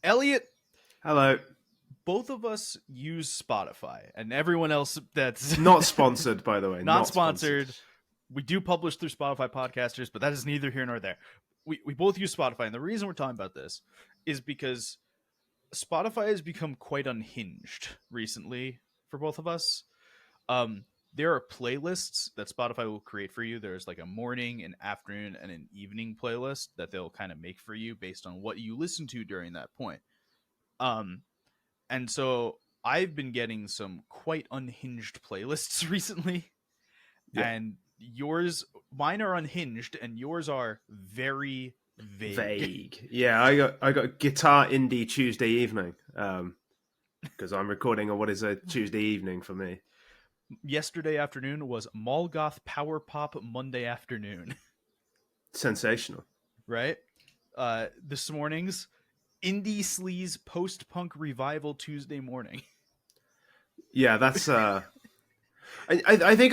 Elliot, Hello. both of us use Spotify, and everyone else that's Not sponsored, by the way. not sponsored. We do publish through Spotify podcasters, but that is neither here nor there. We both use Spotify, and the reason we're talking about this is because Spotify has become quite unhinged recently for both of us. There are playlists that Spotify will create for you. There's like a morning, an afternoon, and an evening playlist that they'll kind of make for you based on what you listen to during that point. And so I've been getting some quite unhinged playlists recently. Yeah. And mine are unhinged, and yours are very vague. Yeah, I got guitar indie Tuesday evening. Because I'm recording on what is a Tuesday evening for me. Yesterday afternoon was Molgoth Power Pop Monday afternoon. Sensational. Right? This morning's Indie Sleaze Post-Punk Revival Tuesday morning. Yeah, that's... I think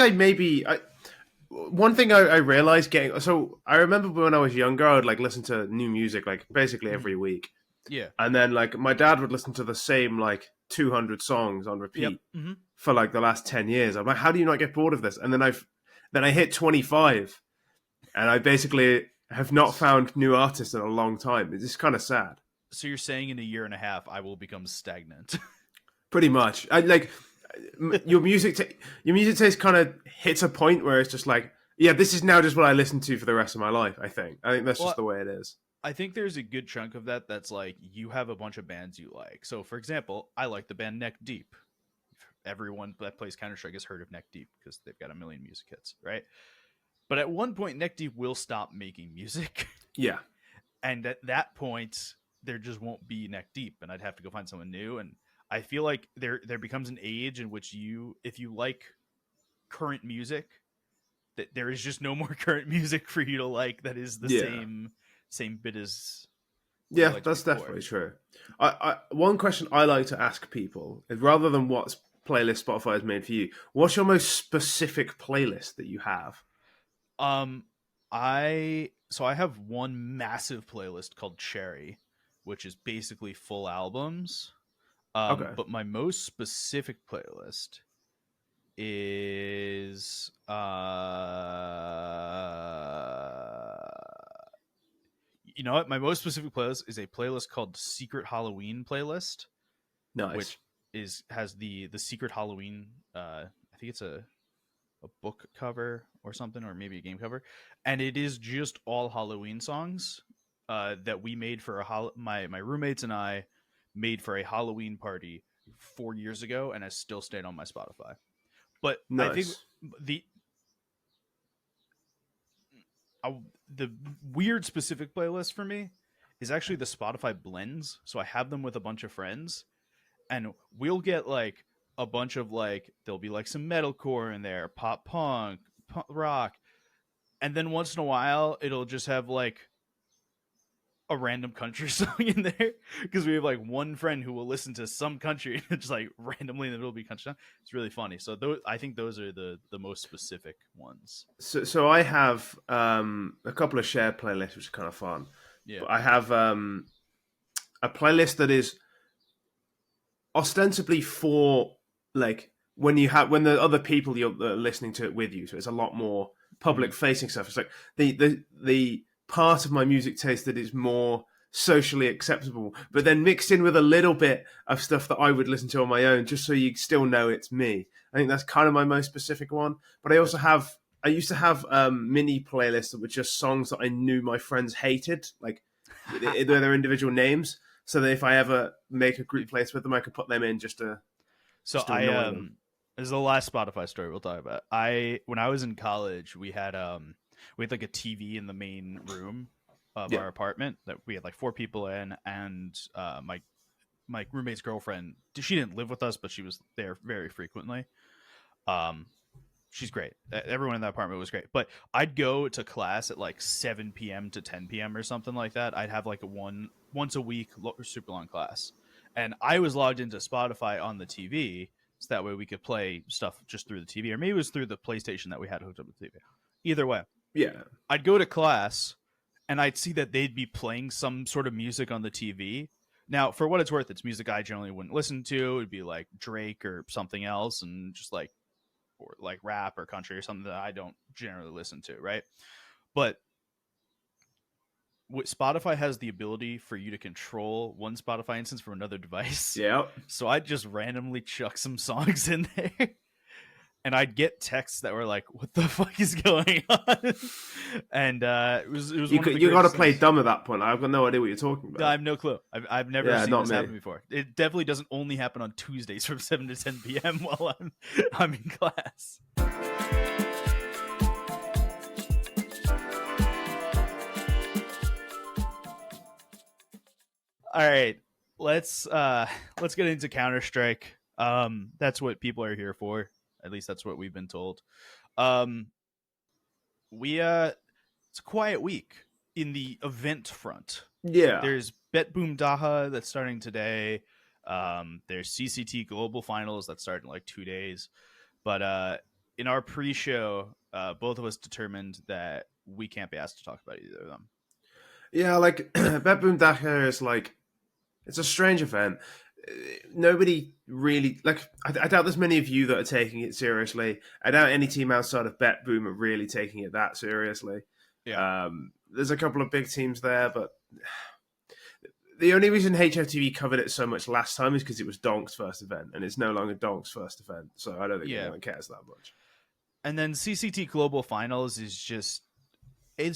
one thing I realized getting... So I remember when I was younger, I would like listen to new music like basically every week. Yeah. And then like my dad would listen to the same like 200 songs on repeat for like the last 10 years. I'm like, how do you not get bored of this? And then I hit 25 and I basically have not found new artists in a long time. It's just kind of sad. So you're saying in a year and a half I will become stagnant? Pretty much. Your music taste kind of hits a point where it's just like, yeah, this is now just what I listen to for the rest of my life. I think that's just the way it is. I think there's a good chunk of that's like you have a bunch of bands you like. So for example, I like the band Neck Deep. Everyone that plays Counter-Strike has heard of Neck Deep because they've got a million music hits, right? But at one point, Neck Deep will stop making music. Yeah. And at that point, there just won't be Neck Deep, and I'd have to go find someone new. And I feel like there becomes an age in which if you like current music, that there is just no more current music for you to like that is the same bit as... Yeah, that's definitely true. One question I like to ask people is, rather than what playlist Spotify has made for you, what's your most specific playlist that you have? I have one massive playlist called Cherry, which is basically full albums. Okay. But my most specific playlist is you know what? My most specific playlist is a playlist called Secret Halloween Playlist. Nice. Which has the Secret Halloween. I think it's a book cover or something, or maybe a game cover, and it is just all Halloween songs that we made for my roommates and I made for a Halloween party 4 years ago, and has still stayed on my Spotify. But nice. I think the weird specific playlist for me is actually the Spotify blends. So I have them with a bunch of friends, and we'll get like a bunch of there'll be like some metalcore in there, pop punk, rock, and then once in a while it'll just have like a random country song in there, because we have like one friend who will listen to some country and just like randomly in the middle of a country song. It's really funny. So I think those are the most specific ones. So I have a couple of shared playlists, which are kind of fun. Yeah, but I have a playlist that is ostensibly for like when the other people you're listening to it with you. So it's a lot more public facing stuff. It's like the part of my music taste that is more socially acceptable, but then mixed in with a little bit of stuff that I would listen to on my own, just so you still know it's me. I think that's kind of my most specific one. But I used to have mini playlists that were just songs that I knew my friends hated, like their individual names, so that if I ever make a group playlist with them, I could put them in just to. So them. This is the last Spotify story we'll talk about. When I was in college, we had like a TV in the main room of our apartment that we had like 4 people in, and my roommate's girlfriend, she didn't live with us, but she was there very frequently. She's great. Everyone in that apartment was great. But I'd go to class at like 7 p.m. to 10 p.m. or something like that. I'd have like once a week super long class, and I was logged into Spotify on the TV, so that way we could play stuff just through the TV, or maybe it was through the PlayStation that we had hooked up to the TV. Either way. Yeah, I'd go to class and I'd see that they'd be playing some sort of music on the TV, Now, for what it's worth, it's music I generally wouldn't listen to. It'd be like Drake or something else, and just like, or like rap or country or something that I don't generally listen to, right? But Spotify has the ability for you to control one Spotify instance from another device. Yeah. So I just randomly chuck some songs in there. And I'd get texts that were like, "What the fuck is going on?" And it was. You got to play dumb at that point. I've got no idea what you're talking about. I have no clue. I've never seen this happen before. It definitely doesn't only happen on Tuesdays from 7 to 10 p.m. while I'm in class. All right, let's get into Counter-Strike. That's what people are here for. At least that's what we've been told. It's a quiet week in the event front. Yeah. There's BetBoom Dacha that's starting today. There's CCT Global Finals that start in like 2 days. But in our pre-show, both of us determined that we can't be asked to talk about either of them. Yeah, like BetBoom Dacha is like, it's a strange event. Nobody really, like, I doubt there's many of you that are taking it seriously. I doubt any team outside of BetBoom are really taking it that seriously. Yeah. There's a couple of big teams there, but the only reason HFTV covered it so much last time is because it was Donk's first event, and it's no longer Donk's first event, so I don't think anyone cares that much. And then CCT Global Finals is just, it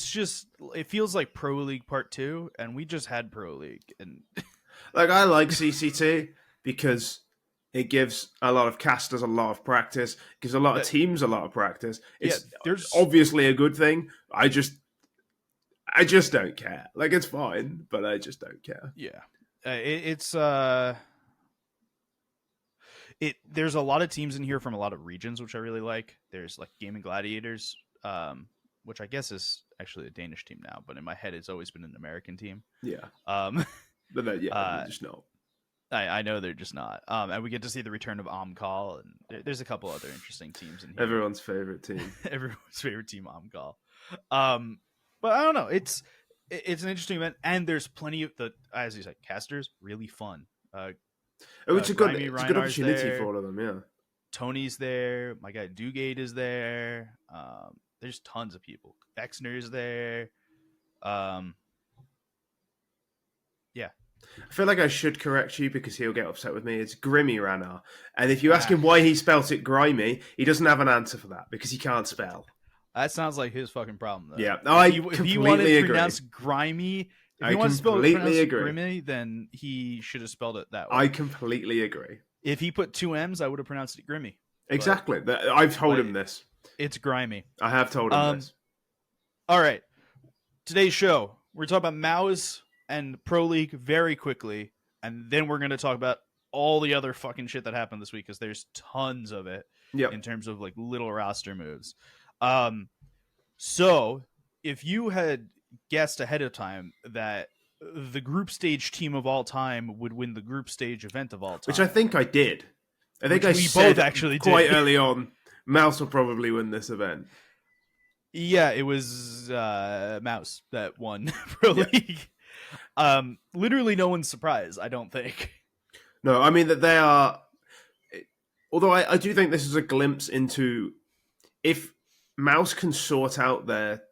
feels like Pro League Part 2, and we just had Pro League, and... Like, I like CCT because it gives a lot of casters a lot of practice, gives a lot of teams a lot of practice. It's obviously a good thing. I just don't care. Like, it's fine, but I just don't care. Yeah. There's a lot of teams in here from a lot of regions, which I really like. There's like Game and Gladiators, which I guess is actually a Danish team now, but in my head, it's always been an American team. Yeah. But they're just not. I know they're just not. And we get to see the return of Omcall, and there's a couple other interesting teams in here. Everyone's favorite team. Everyone's favorite team, Omcall. But I don't know. It's an interesting event, and there's plenty of as you said, casters, really fun. It's a good opportunity there. For all of them. Yeah. Tony's there. My guy Dugate is there. There's tons of people. Exner's there. Yeah. I feel like I should correct you because he'll get upset with me. It's Grimmy Rana. And if you ask him why he spelt it grimy, he doesn't have an answer for that because he can't spell. That sounds like his fucking problem, though. Yeah. If he wanted to pronounce grimy, if he wanted to spell it grimy, then he should have spelled it that way. I completely agree. If he put 2 M's, I would have pronounced it grimy. Exactly. I've told him this. It's grimy. I have told him this. All right. Today's show, we're talking about MOUZ and Pro League very quickly, and then we're going to talk about all the other fucking shit that happened this week because there's tons of it in terms of like little roster moves. So if you had guessed ahead of time that the group stage team of all time would win the group stage event of all time, which I think I did. I think we both actually quite early on, MOUZ will probably win this event. Yeah, it was MOUZ that won Pro League. Literally no one's surprised, I don't think. No, I mean that they are. Although I do think this is a glimpse into if MOUZ can sort out their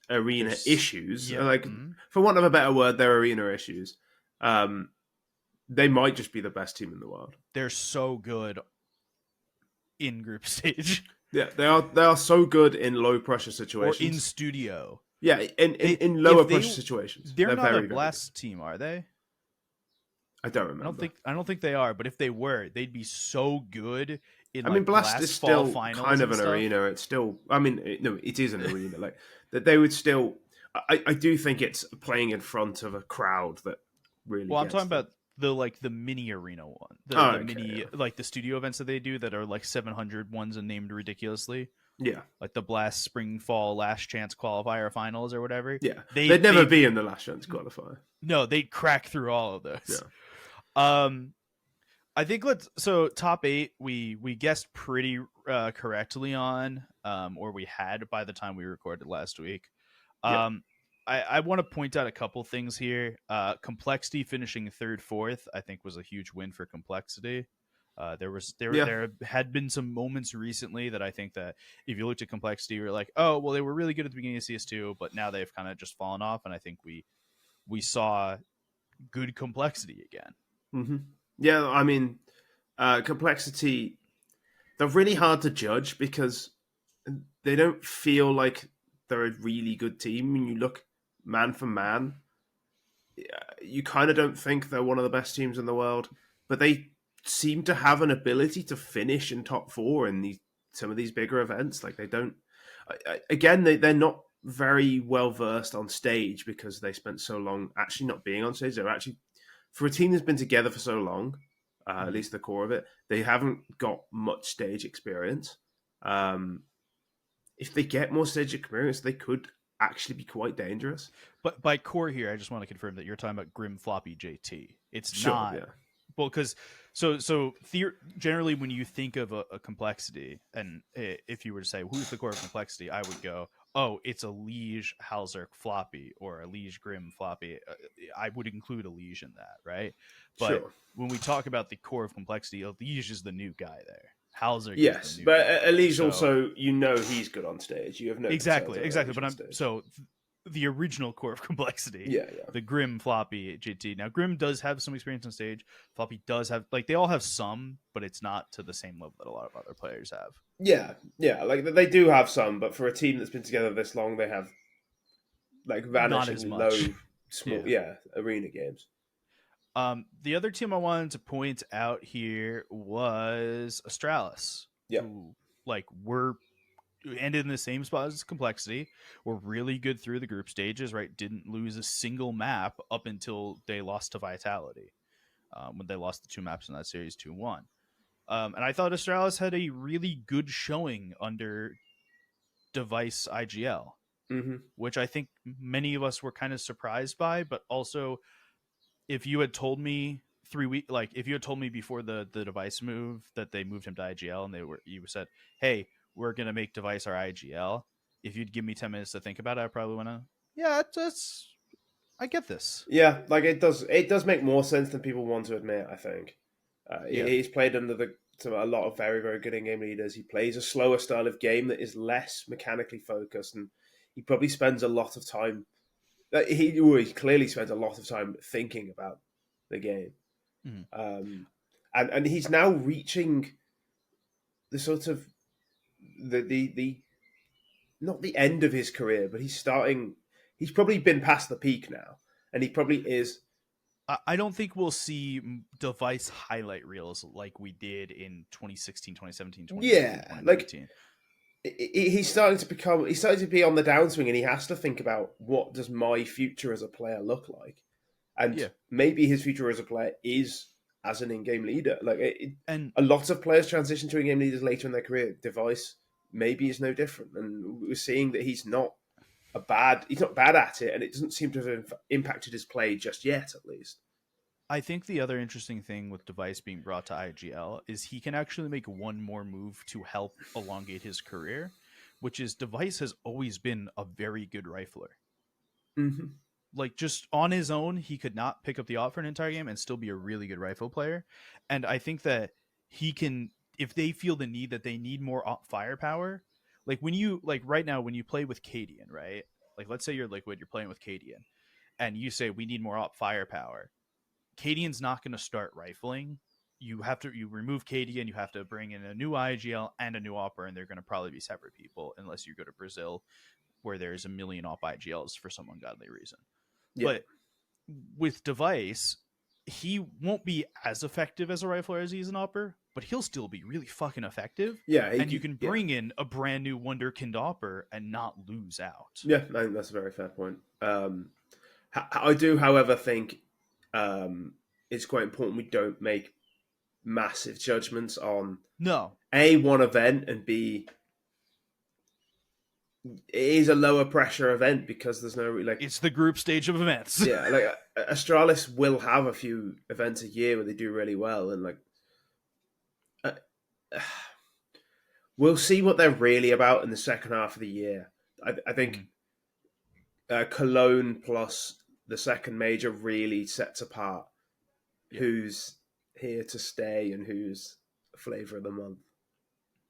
arena issues, for want of a better word, their arena issues, they might just be the best team in the world. They're so good in group stage. Yeah, they are so good in low pressure situations. Or in studio. Yeah, in lower pressure situations. They're not a Blast team, are they? I don't remember. I don't think they are, but if they were, they'd be so good in Blast is still kind of an arena. It's still it is an arena. Like that they would still I do think it's playing in front of a crowd that really I'm talking about the mini arena one. The mini like the studio events that they do that are like 700 ones and named ridiculously. Yeah. Like the Blast Spring Fall Last Chance Qualifier Finals or whatever. Yeah. They'd never be in the Last Chance Qualifier. No, they'd crack through all of those. Yeah. I think top 8 we guessed pretty correctly on, or we had by the time we recorded last week. I want to point out a couple things here. Complexity finishing third, fourth, I think was a huge win for Complexity. Yeah. There had been some moments recently that I think that if you looked at Complexity, you're like, oh well, they were really good at the beginning of CS2, but now they've kind of just fallen off, and I think we saw good Complexity again. Mm-hmm. Yeah, I mean, Complexity, they're really hard to judge because they don't feel like they're a really good team. When you look man for man, you kind of don't think they're one of the best teams in the world, but they seem to have an ability to finish in top four in some of these bigger events. Like they don't. Again, they're not very well versed on stage because they spent so long actually not being on stage. They're actually, for a team that's been together for so long, at least the core of it, they haven't got much stage experience. If they get more stage experience, they could actually be quite dangerous. But by core here, I just want to confirm that you're talking about Grim Floppy JT. It's Sure, not. yeah. Well, because generally when you think of a complexity, and if you were to say who's the core of complexity, I would go, oh, it's a Liege Halzerk Floppy or a Liege Grim Floppy. I would include a Liege in that, right? But Sure. when we talk about the core of complexity, a Liege is the new guy there. Halzerk Yes, is the new but guy at least so, also he's good on stage. You have no exactly. But I'm the original core of complexity, yeah. the Grim Floppy JT. Now Grim does have some experience on stage. Floppy does have, like, they all have some, but it's not to the same level that a lot of other players have. Yeah. Like they do have some, but for a team that's been together this long, they have like vanishing low, small, arena games. The other team I wanted to point out here was Astralis, who were ended in the same spot as Complexity, were really good through the group stages, right? Didn't lose a single map up until they lost to Vitality, when they lost the 2 maps in that series 2-1. And I thought Astralis had a really good showing under Device IGL, which I think many of us were kind of surprised by, but also if you had told me 3 weeks, like if you had told me before the Device move that they moved him to IGL and you said, hey, we're going to make Device our IGL, if you'd give me 10 minutes to think about it, I probably want to, I get this. Yeah, like it does make more sense than people want to admit, I think. He's played under a lot of very, very good in-game leaders. He plays a slower style of game that is less mechanically focused, and he probably spends a lot of time. He clearly spends a lot of time thinking about the game, and he's now reaching the sort of the not the end of his career, but he's starting. He's probably been past the peak now, and he probably is. I don't think we'll see Device highlight reels like we did in 2016, 2017, 2018, 2019. He's starting to be on the downswing, and he has to think about, what does my future as a player look like? And maybe his future as a player is as an in-game leader. And a lot of players transition to in-game leaders later in their career. Device maybe is no different, and we're seeing that he's not bad at it, and it doesn't seem to have impacted his play just yet, at least. I think the other interesting thing with Device being brought to IGL is he can actually make one more move to help elongate his career, which is Device has always been a very good rifler. Mm-hmm. Like, just on his own, he could not pick up the op for an entire game and still be a really good rifle player. And I think that he can, if they feel the need that they need more op firepower, like when you, like right now, when you play with Cadian, right? Like, let's say you're Liquid, you're playing with Cadian, and you say, we need more op firepower. Cadian's not going to start rifling. You remove Cadian, you have to bring in a new IGL and a new opper, and they're going to probably be separate people unless you go to Brazil, where there's a million op IGLs for some ungodly reason. Yeah. But with Device, he won't be as effective as a rifler as he's an opper, but he'll still be really fucking effective. Yeah, and you can bring in a brand new wonderkind opper and not lose out. Yeah, I think that's a very fair point. I do, however, think it's quite important we don't make massive judgments on A, one event, and B, it is a lower pressure event because there's no it's the group stage of events. Yeah, like Astralis will have a few events a year where they do really well, and we'll see what they're really about in the second half of the year. I think Cologne plus the second major really sets apart who's here to stay and who's flavor of the month.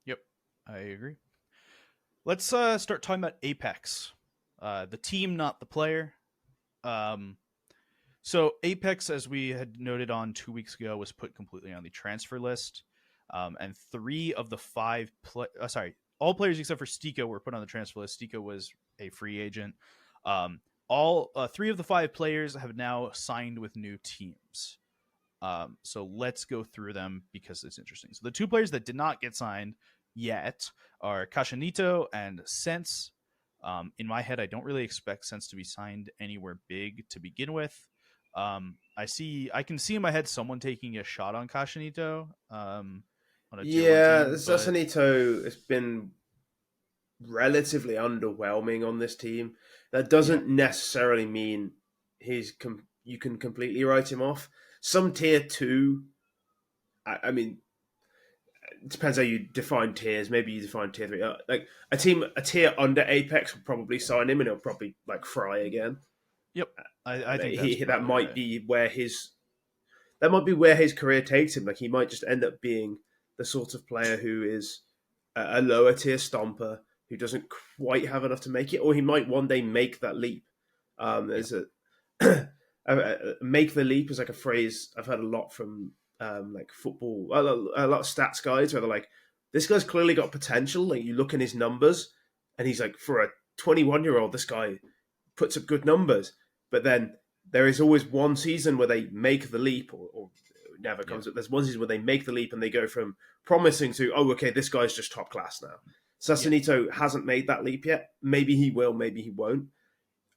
Yep, I agree. Let's start talking about Apeks, the team, not the player. So Apeks, as we had noted on 2 weeks ago, was put completely on the transfer list, and 3 of the 5 all players except for STYKO were put on the transfer list. STYKO was a free agent. All 3 of the 5 players have now signed with new teams. So let's go through them because it's interesting. So the 2 players that did not get signed yet are Kashanito and Sense. In my head, I don't really expect Sense to be signed anywhere big to begin with. I can see in my head someone taking a shot on Kashanito. On a tier 1 team, Kashanito has been relatively underwhelming on this team. That doesn't necessarily mean you can completely write him off. Some tier 2, I mean, it depends how you define tiers. Maybe you define tier 3. Like a tier under Apeks will probably sign him, and he'll probably like fry again. Yep, I think that might be where his career takes him. Like he might just end up being the sort of player who is a lower tier stomper who doesn't quite have enough to make it, or he might one day make that leap. There's make the leap is like a phrase I've heard a lot from like football, a lot of stats guys where they're like, this guy's clearly got potential. Like you look in his numbers and he's like, for a 21-year-old, this guy puts up good numbers. But then there is always one season where they make the leap, or it never comes up. There's one season where they make the leap and they go from promising to, oh, okay, this guy's just top class now. Sassanito hasn't made that leap yet. Maybe he will, maybe he won't.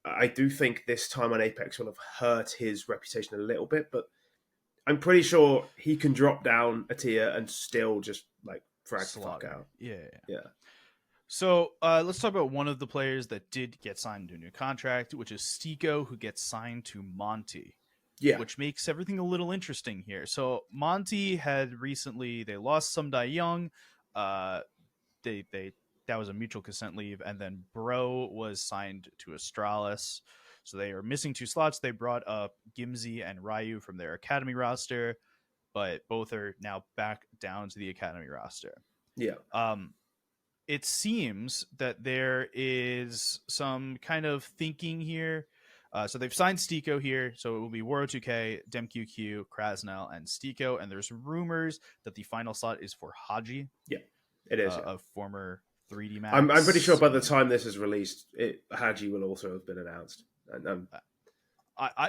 I do think this time on Apeks will have hurt his reputation a little bit, but I'm pretty sure he can drop down a tier and still just like frag the fuck out. Yeah. So let's talk about one of the players that did get signed to a new contract, which is STYKO, who gets signed to Monte. Yeah. Which makes everything a little interesting here. So Monte had recently, they lost Sumdai Young. That was a mutual consent leave, and then Bro was signed to Astralis. So they are missing 2 slots. They brought up Gimzi and Ryu from their academy roster, but both are now back down to the academy roster. Yeah. It seems that there is some kind of thinking here. So they've signed STYKO here. So it will be Waro2K, DemQQ, Krasnal, and STYKO. And there's rumors that the final slot is for Haji. Yeah, it is. A former 3D Max. I'm pretty sure by the time this is released, Haji will also have been announced.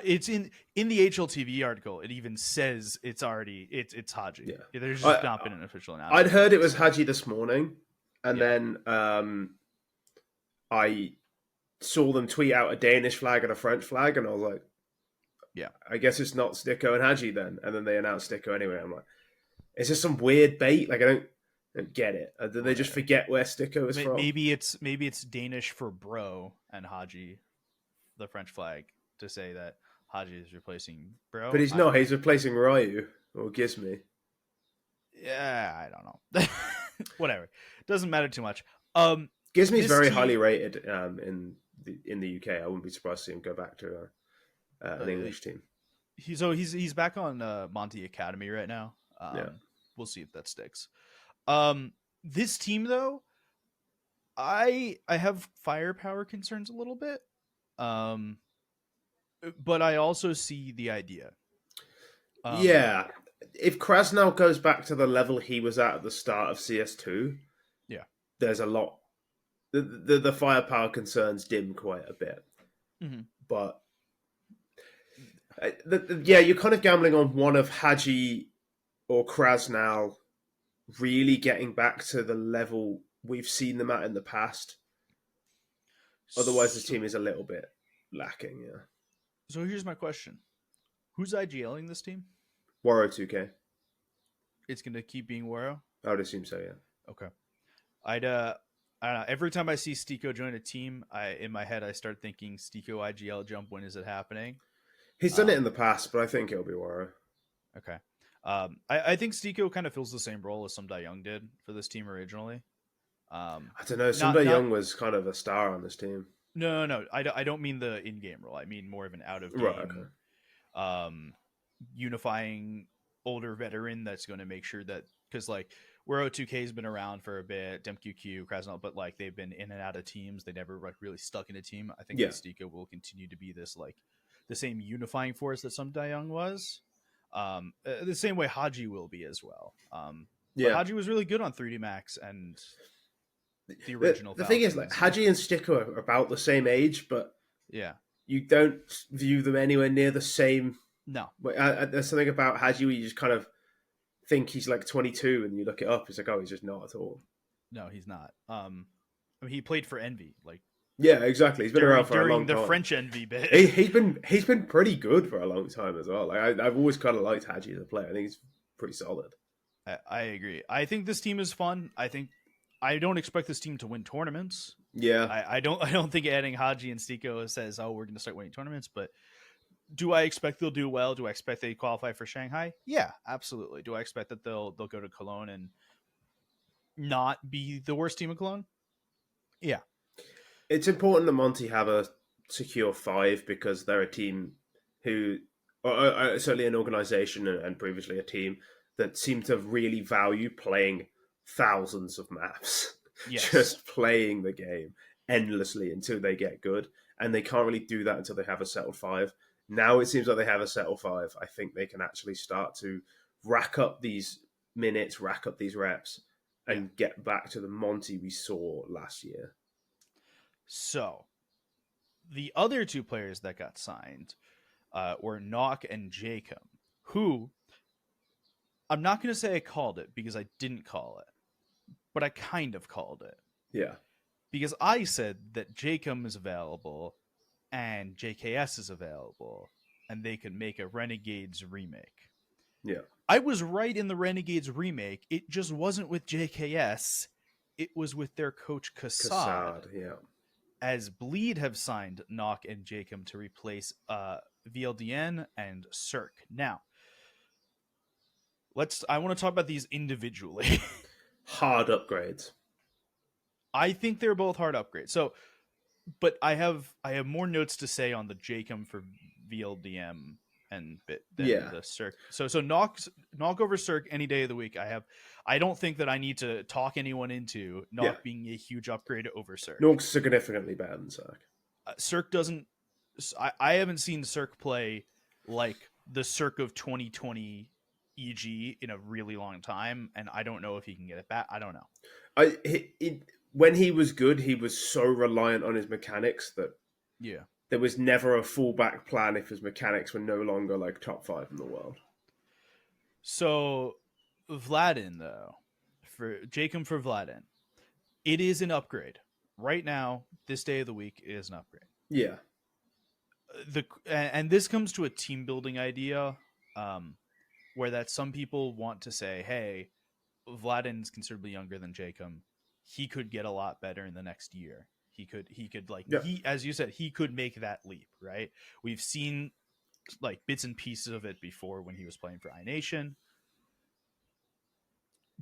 It's in the HLTV article. It even says it's Haji. Yeah. There's just not been an official announcement. I'd heard it was Haji this morning, and then I saw them tweet out a Danish flag and a French flag, and I was like, "Yeah, I guess it's not STYKO and Haji then." And then they announced STYKO anyway. I'm like, is this some weird bait? Like I don't get it. Did they just forget where STYKO is from? Maybe it's Danish for Bro and Haji, the French flag, to say that Haji is replacing Bro. But he's not. He's replacing Ryu or Gizmi. Yeah, I don't know. Whatever. Doesn't matter too much. Gizmi's very highly rated in the UK. I wouldn't be surprised to see him go back to an English team. He's back on Monte Academy right now. We'll see if that sticks. This team though, I have firepower concerns a little bit. But I also see the idea. If Krasnal goes back to the level he was at the start of CS2, there's a lot. The firepower concerns dim quite a bit. Mm-hmm. But you're kind of gambling on one of Haji or Krasnal really getting back to the level we've seen them at in the past. Otherwise, the team is a little bit lacking. Yeah. So here's my question: who's IGLing this team? Waro2K. It's gonna keep being Waro? I would assume so. Yeah. Okay. I don't know. Every time I see STYKO join a team, in my head I start thinking STYKO IGL jump. When is it happening? He's done it in the past, but I think it'll be Waro. Okay. I think STYKO kind of fills the same role as Sumdai Young did for this team originally. I don't know. Sumdai Young was kind of a star on this team. No. I don't mean the in-game role. I mean more of an out-of-game, Right, okay. Unifying older veteran that's going to make sure that, because like where O2K has been around for a bit, DemQQ, Krasnal, but like they've been in and out of teams. They never like really stuck in a team. I think STYKO will continue to be this like the same unifying force that some Young was. The same way Haji will be as well. But Haji was really good on 3D Max and the original. The thing is, like Haji and STYKO are about the same age, but you don't view them anywhere near the same. No, there's something about Haji where you just kind of think he's like 22, and you look it up, it's like, oh, he's just not at all. No, he's not. I mean, he played for Envy, like. Yeah, exactly. He's been around for a long time. During the French Envy bit. He's been pretty good for a long time as well. Like I've always kind of liked Haji as a player. I think he's pretty solid. I agree. I think this team is fun. I don't expect this team to win tournaments. Yeah. I don't think adding Haji and STYKO says, oh, we're going to start winning tournaments. But do I expect they'll do well? Do I expect they qualify for Shanghai? Yeah, absolutely. Do I expect that they'll go to Cologne and not be the worst team in Cologne? Yeah. It's important that Monte have a secure 5 because they're a team who, or certainly an organization and previously a team that seem to really value playing thousands of maps. Yes. Just playing the game endlessly until they get good. And they can't really do that until they have a settled 5. Now it seems like they have a settled 5. I think they can actually start to rack up these minutes, rack up these reps, and get back to the Monte we saw last year. So, the other 2 players that got signed were Nawwk and Jkaem, who I'm not going to say I called it because I didn't call it, but I kind of called it. Yeah. Because I said that Jkaem is available and JKS is available, and they could make a Renegades remake. Yeah. I was right in the Renegades remake. It just wasn't with JKS. It was with their coach Kassad. Yeah. As BLEED have signed Nawwk and Jkaem to replace VLDN and Cirque. Now, I want to talk about these individually. Hard upgrades. I think they're both hard upgrades. So, but I have more notes to say on the Jkaem for VLDM and bit than the Cirque. So Nawwk over Cirque any day of the week. I don't think that I need to talk anyone into Nawwk being a huge upgrade over Cirque. Nawwk's significantly better than Cirque. Cirque doesn't. I haven't seen Cirque play like the Cirque of 2020 EG in a really long time, and I don't know if he can get it back. I don't know. When he was good, he was so reliant on his mechanics that there was never a fallback plan if his mechanics were no longer like top 5 in the world. So Vladin, though, for Jkaem for Vladin, it is an upgrade. Right now, this day of the week, it is an upgrade. Yeah. And this comes to a team building idea, where that some people want to say, hey, Vladin's considerably younger than Jkaem. He could get a lot better in the next year. He could like, as you said, he could make that leap, right? We've seen like bits and pieces of it before when he was playing for iNation.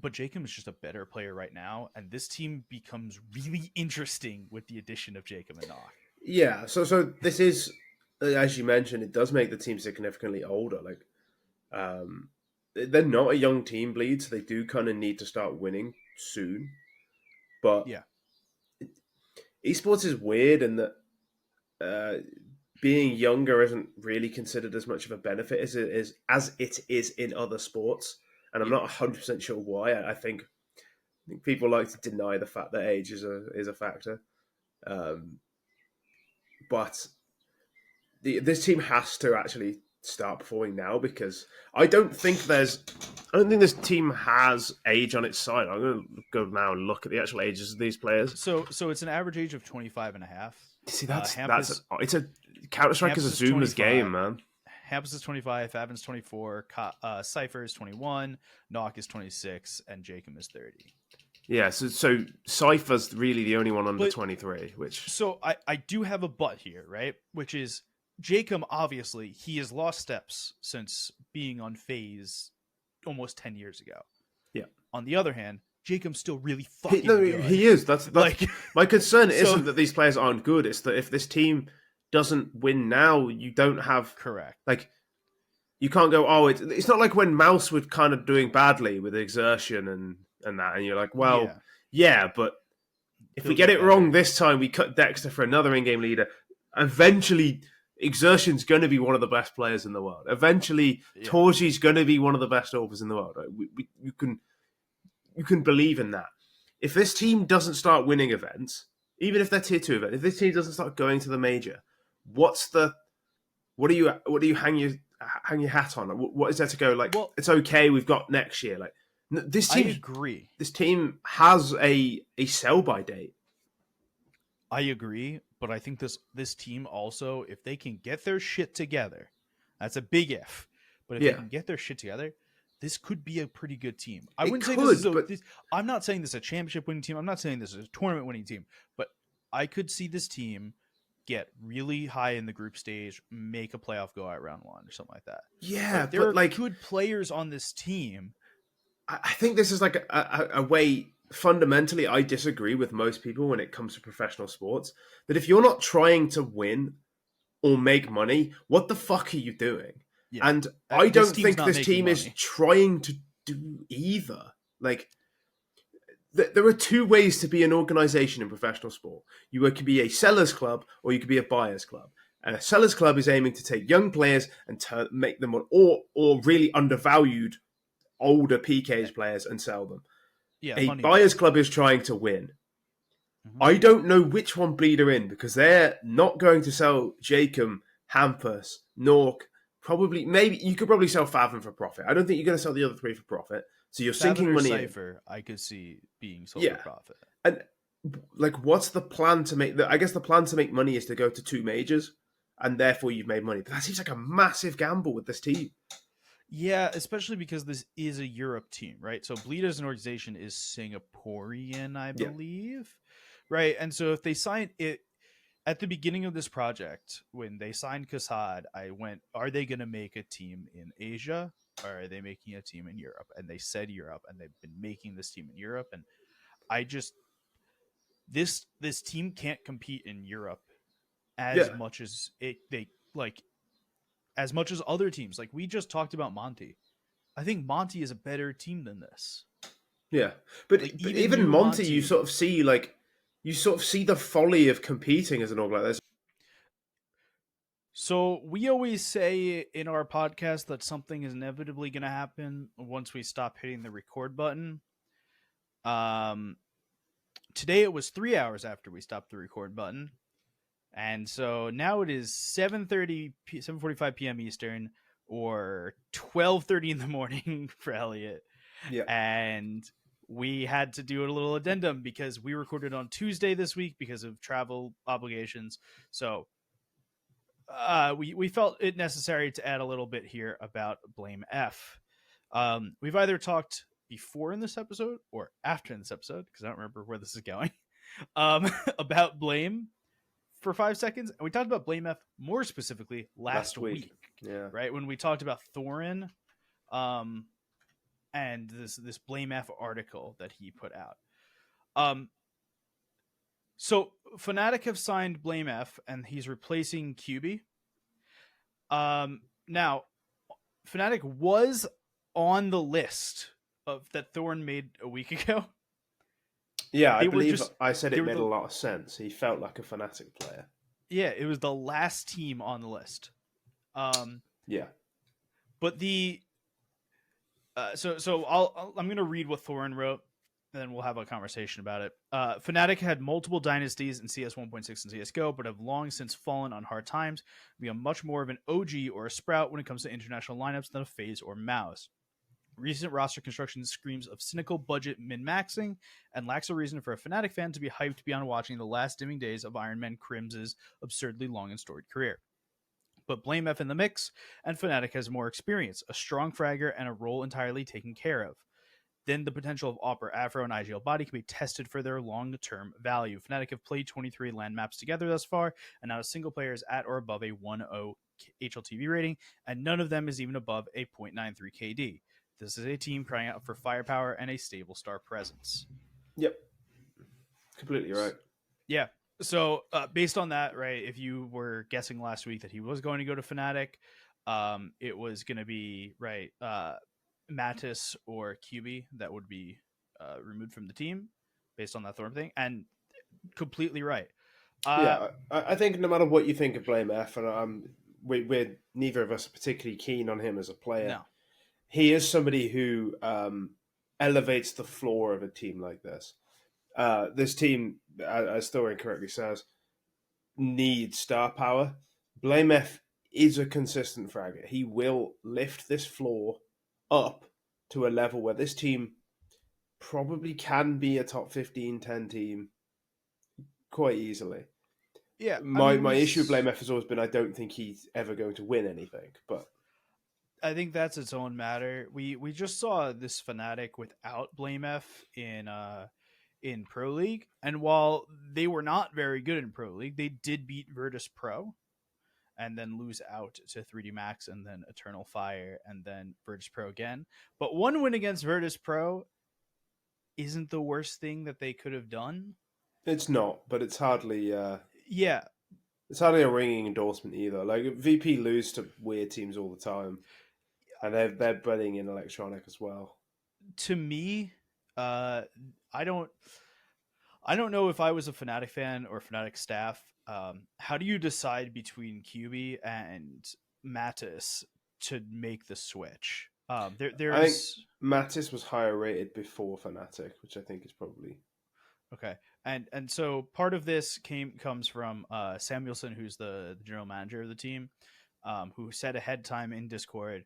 But Jkaem is just a better player right now, and this team becomes really interesting with the addition of Jkaem and Nawwk. Yeah, so this is, as you mentioned, it does make the team significantly older. Like, they're not a young team, BLEED, so they do kind of need to start winning soon. But esports is weird in that being younger isn't really considered as much of a benefit as it is in other sports. And I'm not 100% sure why. I think people like to deny the fact that age is a factor. But this team has to actually start performing now, because I don't think this team has age on its side. I'm going to go now and look at the actual ages of these players. So it's an average age of 25 and a half. See, it's a Counter-Strike is a zoomer's game, man. Hampus is 25, Favin's 24, Cypher is 21, Nawwk is 26, and Jkaem is 30. Yeah, so Cypher's really the only one under 23. So I do have a but here, right? Which is Jkaem, obviously, he has lost steps since being on FaZe almost 10 years ago. Yeah. On the other hand, Jkaem's still really fucking good. He is. That's like my concern. Isn't that these players aren't good. It's that if this team doesn't win now, you don't have correct. Like, you can't go. Oh, it's not like when MOUZ were kind of doing badly with exertion and that, and you're like, well, yeah, but if we get it wrong this time, we cut degster for another in-game leader. Eventually, exertion's going to be one of the best players in the world. Eventually, Torji's going to be one of the best AWPers in the world. Right? You can believe in that. If this team doesn't start winning events, even if they're tier 2 events, if this team doesn't start going to the major, what do you hang your hat on? What is there to go? Like, well, it's okay. We've got next year. Like, this team. I agree. This team has a sell by date. I agree, but I think this team also, if they can get their shit together, that's a big if. But if they can get their shit together, this could be a pretty good team. I wouldn't say this is I'm not saying this is a championship winning team. I'm not saying this is a tournament winning team. But I could see this team get really high in the group stage, make a playoff go at round 1 or something like that. Yeah, there are good players on this team. I think this is like a way. Fundamentally, I disagree with most people when it comes to professional sports. That if you're not trying to win or make money, what the fuck are you doing? Yeah. And I don't think this team is trying to do either. Like, there are two ways to be an organization in professional sport. You could be a sellers club or you could be a buyers club. And a sellers club is aiming to take young players and make them or really undervalued older PKs players and sell them. Yeah, a buyers club is trying to win. Mm-hmm. I don't know which one BLEED are in because they're not going to sell Jkaem, Hampus, Nawwk. Maybe you could probably sell Fathom for profit. I don't think you're going to sell the other 3 for profit. So you're sinking money Cypher, I could see being sold for profit. And like, what's the plan to make? I guess the plan to make money is to go to 2 majors, and therefore you've made money. But that seems like a massive gamble with this team. Yeah, especially because this is a Europe team, right? So BLEED as an organization is Singaporean, I believe, right? And so if they sign it at the beginning of this project, when they signed Kassad, I went, are they going to make a team in Asia or are they making a team in Europe? And they said Europe, and they've been making this team in Europe. And I just, this team can't compete in Europe as much as as much as other teams. Like, we just talked about Monte. I think Monte is a better team than this. Yeah. But even Monte, you sort of see the folly of competing as an org like this. So we always say in our podcast that something is inevitably going to happen once we stop hitting the record button. Today it was 3 hours after we stopped the record button. And so now it is 7:45 p.m. Eastern, or 12:30 in the morning for Elliot. Yeah. And we had to do a little addendum because we recorded on Tuesday this week because of travel obligations. So we felt it necessary to add a little bit here about BlameF. We've either talked before in this episode or after in this episode, because I don't remember where this is going, about Blame for 5 seconds. And we talked about BlameF more specifically last week. Yeah. Right? When we talked about Thorin and this BlameF article that he put out. So Fnatic have signed BlameF and he's replacing QB. Now Fnatic was on the list of that Thorn made a week ago. Yeah, I believe I said it made a lot of sense. He felt like a Fnatic player. Yeah, it was the last team on the list. Yeah. But so I'm going to read what Thorin wrote, and then we'll have a conversation about it. Fnatic had multiple dynasties in CS 1.6 and CSGO, but have long since fallen on hard times, become much more of an OG or a Sprout when it comes to international lineups than a FaZe or MOUZ. Recent roster construction screams of cynical budget min-maxing and lacks a reason for a Fnatic fan to be hyped beyond watching the last dimming days of Iron Man Krimz's absurdly long and storied career. But BlameF in the mix, and Fnatic has more experience, a strong fragger, and a role entirely taken care of. Then the potential of Opera, Afro, and IGL Body can be tested for their long-term value. Fnatic have played 23 LAN maps together thus far, and not a single player is at or above a 1.0 HLTV rating, and none of them is even above a 0.93 KD. This is a team crying out for firepower and a stable star presence. Yep. Completely right. Yeah. So based on that, right, if you were guessing last week that he was going to go to Fnatic, it was going to be, right, Mattis or QB that would be removed from the team based on that Thorn thing. And completely right. Yeah, I think no matter what you think of BlameF, and we're neither of us are particularly keen on him as a player. No. He is somebody who elevates the floor of a team like this. This team, as Thorin correctly says, needs star power. BlameF is a consistent fragger. He will lift this floor up to a level where this team probably can be a top 15, 10 team quite easily. Yeah. My issue with BlameF has always been I don't think he's ever going to win anything, but I think that's its own matter. We just saw this Fnatic without BlameF in Pro League, and while they were not very good in Pro League, they did beat Virtus Pro and then lose out to 3D Max and then Eternal Fire and then Virtus Pro again. But one win against Virtus Pro isn't the worst thing that they could have done. It's not, but it's hardly yeah. It's hardly a ringing endorsement either. Like VP lose to weird teams all the time. And they're betting in Electronic as well. To me, I don't know if I was a Fnatic fan or Fnatic staff. How do you decide between QB and Mattis to make the switch? I think Mattis was higher rated before Fnatic, which I think is probably okay. And so part of this comes from Samuelson, who's the general manager of the team, who said ahead time in Discord,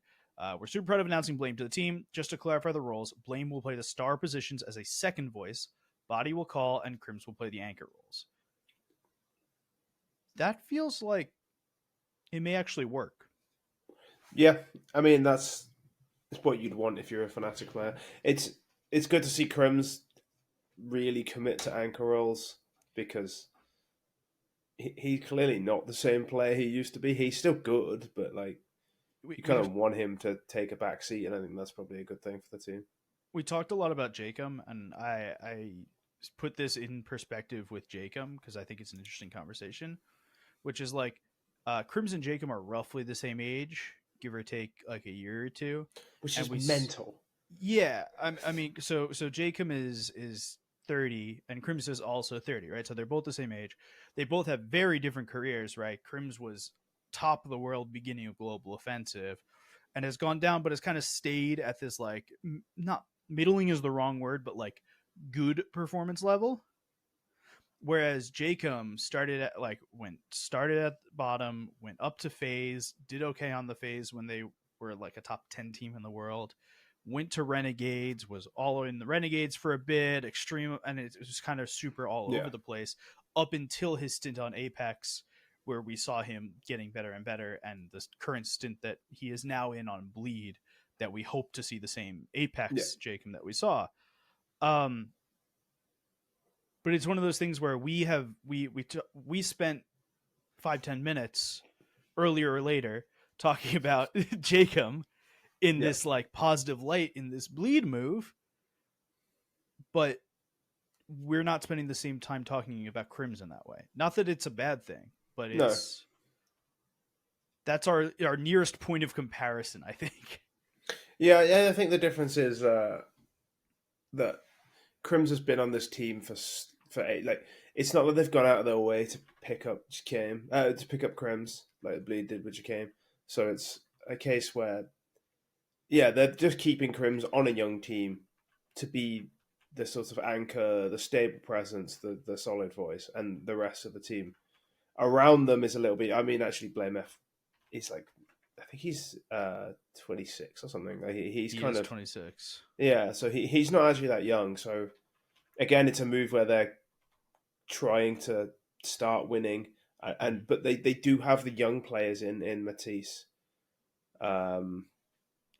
we're super proud of announcing Blame to the team. Just to clarify the roles, Blame will play the star positions as a second voice, Body will call, and Krimz will play the anchor roles. That feels like it may actually work. Yeah, I mean it's what you'd want if you're a Fnatic player. It's good to see Krimz really commit to anchor roles because he's clearly not the same player he used to be. He's still good, but like you kind of want him to take a back seat, and I think that's probably a good thing for the team. We talked a lot about Jkaem, and I put this in perspective with Jkaem because I think it's an interesting conversation, which is like Krimz and Jkaem are roughly the same age, give or take like a year or two, which is mental. Yeah, I mean, so Jkaem is 30 and Krimz is also 30, right? So they're both the same age. They both have very different careers, right? Krimz was top of the world beginning of Global Offensive and has gone down, but has kind of stayed at this like not middling is the wrong word, but like good performance level. Whereas Jkaem started at the bottom, went up to FaZe, did okay on the FaZe when they were like a top 10 team in the world, went to Renegades, was all in the Renegades for a bit, extreme, and it was kind of super all over the place up until his stint on Apeks, where we saw him getting better and better, and the current stint that he is now in on BLEED, that we hope to see the same Apeks Jkaem that we saw. But it's one of those things where we spent 5-10 minutes earlier or later talking about Jkaem in this like positive light in this BLEED move, but we're not spending the same time talking about Krimz in that way. Not that it's a bad thing, but that's our nearest point of comparison, I think. Yeah, I think the difference is that Krimz has been on this team for 8. Like, it's not that they've gone out of their way to pick up Krimz like BLEED did with Jkaem. So it's a case where, they're just keeping Krimz on a young team to be the sort of anchor, the stable presence, the solid voice, and the rest of the team around them is a little bit. I mean, actually, BlameF is like, I think he's 26 or something. He's kind of 26. Yeah, so he's not actually that young. So again, it's a move where they're trying to start winning, but they do have the young players in Matisse.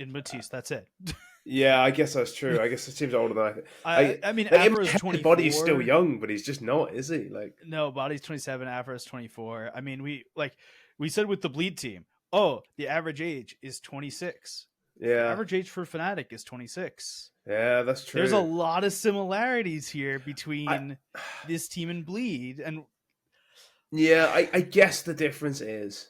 In Matisse, that's it. Yeah, I guess that's true. I guess it seems older than I mean, Afro's 24. Body's still young, but he's just not, is he? Like, no, Body's 27, Afro's 24. I mean, we said with the BLEED team, oh, the average age is 26. Yeah. Average age for Fnatic is 26. Yeah, that's true. There's a lot of similarities here between this team and BLEED. And yeah, I guess the difference is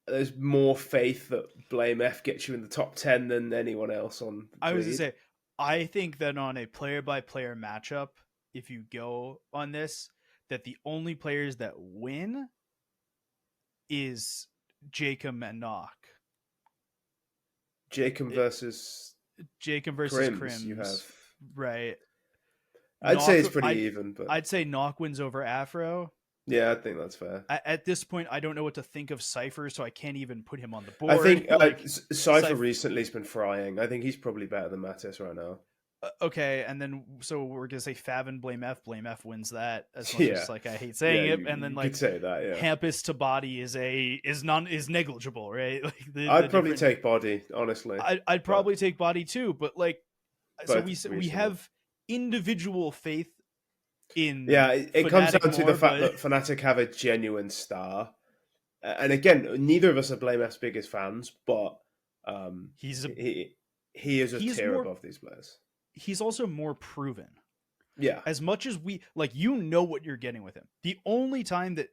there's more faith that BlameF gets you in the top 10 than anyone else on BLEED. I was going to say, I think that on a player-by-player matchup, if you go on this, that the only players that win is Jkaem and Nawwk. Jkaem versus Krimz. You have right. I'd Nawwk, say it's pretty even, but I'd say Nawwk wins over Afro. Yeah, I think that's fair. At this point, I don't know what to think of Cypher, so I can't even put him on the board. I think Cypher recently has been frying. I think he's probably better than Mattis right now. Okay, and then so we're gonna say Fav and BlameF. BlameF wins that as much as I hate saying it. And then could say that, Hampus to body is negligible, right? Like I'd probably take body, honestly. I'd probably take body too, but we have individual faith in. Yeah, it comes down to the fact that Fnatic have a genuine star, and again, neither of us are BlameF's biggest fans, but he is a tier above these players. He's also more proven. Yeah. As much as we what you're getting with him. The only time that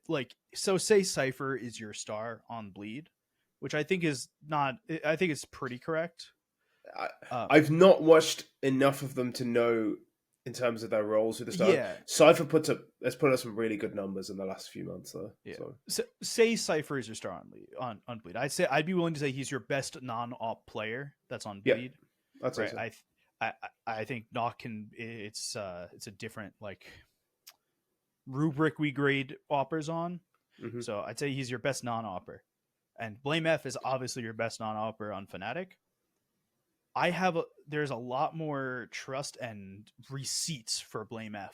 say Cypher is your star on BLEED, which I think is not. I think it's pretty correct. I've not watched enough of them to know in terms of their roles with the star. Yeah. Cypher has put up some really good numbers in the last few months, though. Yeah. So say Cypher is your star on BLEED. I'd be willing to say he's your best non-op player that's on BLEED. Yeah, I'd say so. I think Nawwk it's a different rubric we grade oppers on. Mm-hmm. So I'd say he's your best non-opper. And BlameF is obviously your best non-opper on Fnatic. There's a lot more trust and receipts for BlameF